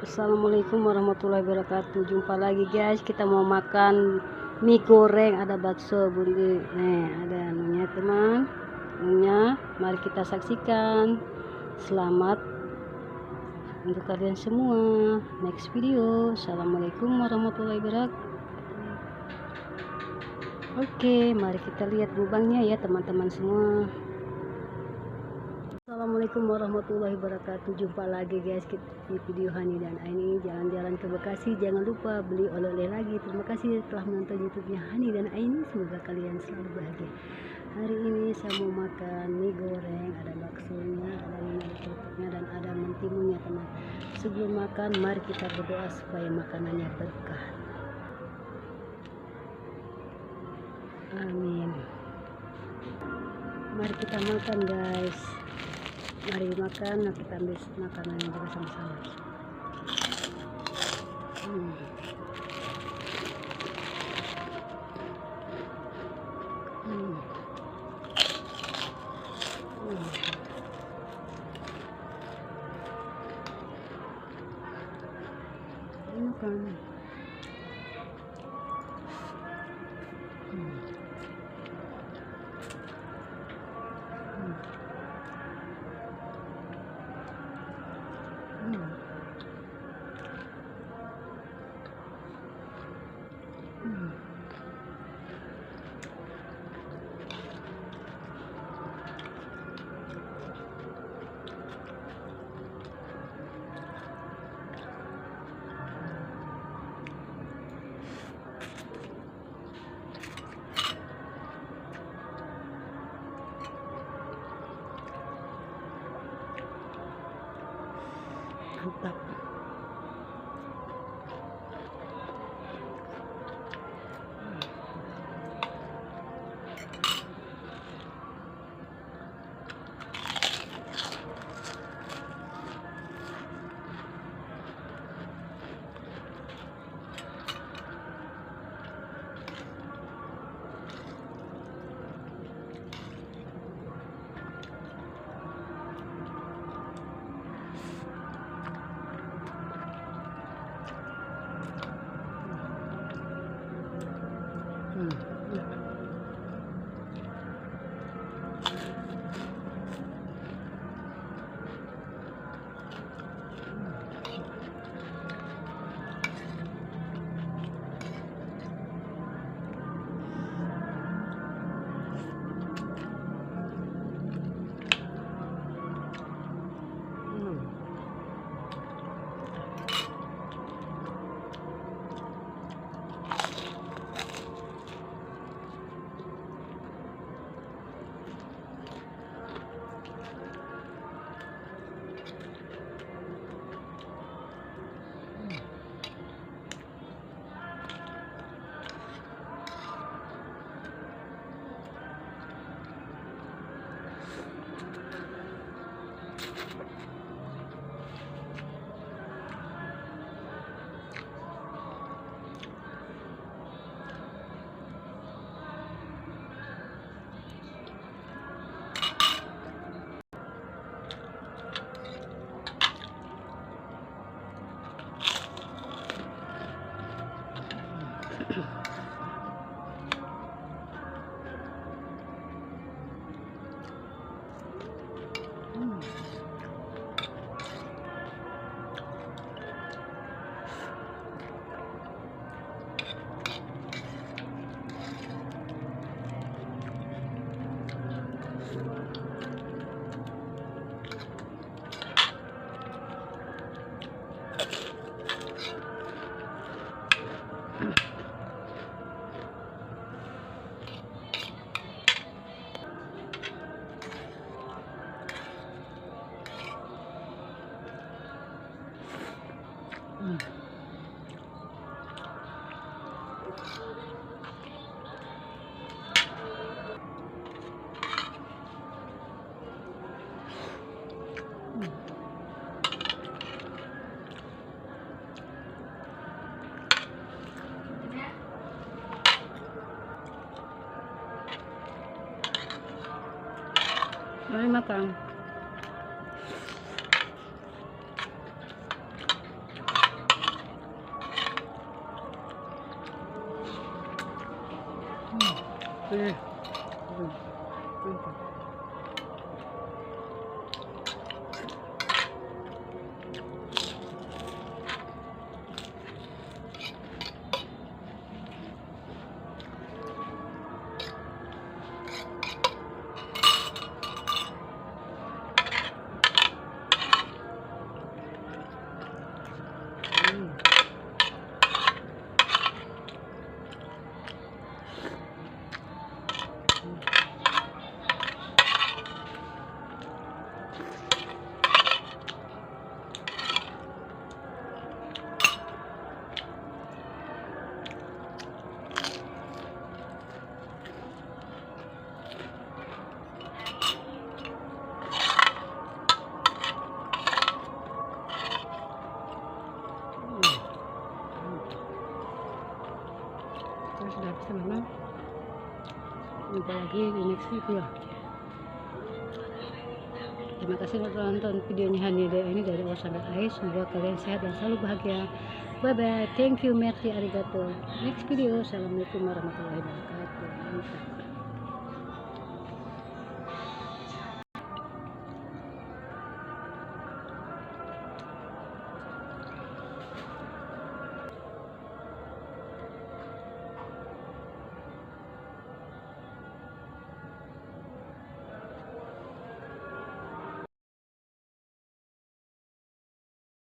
Assalamualaikum warahmatullahi wabarakatuh. Jumpa lagi guys, kita mau makan mie goreng, ada bakso bundi. Nih ada anunya teman, anunya. Mari kita saksikan. Selamat untuk kalian semua. Next video. Assalamualaikum warahmatullahi wabarakatuh. Oke, mari kita lihat lubangnya ya teman-teman semua. Assalamualaikum warahmatullahi wabarakatuh. Jumpa lagi guys di video Hani dan Aini jalan-jalan ke Bekasi. Jangan lupa beli oleh-oleh lagi. Terima kasih telah menonton YouTube-nya Hani dan Aini. Semoga kalian selalu bahagia. Hari ini saya mau makan mie goreng, ada baksonya, ada minyak kerupuknya, dan ada mentimunnya teman. Sebelum makan, mari kita berdoa supaya makanannya berkah. Amin. Mari kita makan guys. Mari makan, nah kita ambil makanan juga sama-sama. Makan. Mantap. Mari makan. Eh, mantap. Hmm. Terus sudah habis teman-teman, jumpa lagi di next video. Terima kasih telah nonton videonya Hanida ini dari awal sampai akhir. Semoga kalian sehat dan selalu bahagia. Bye bye, thank you, merci, arigato. Next video, assalamualaikum warahmatullahi wabarakatuh. Mantap.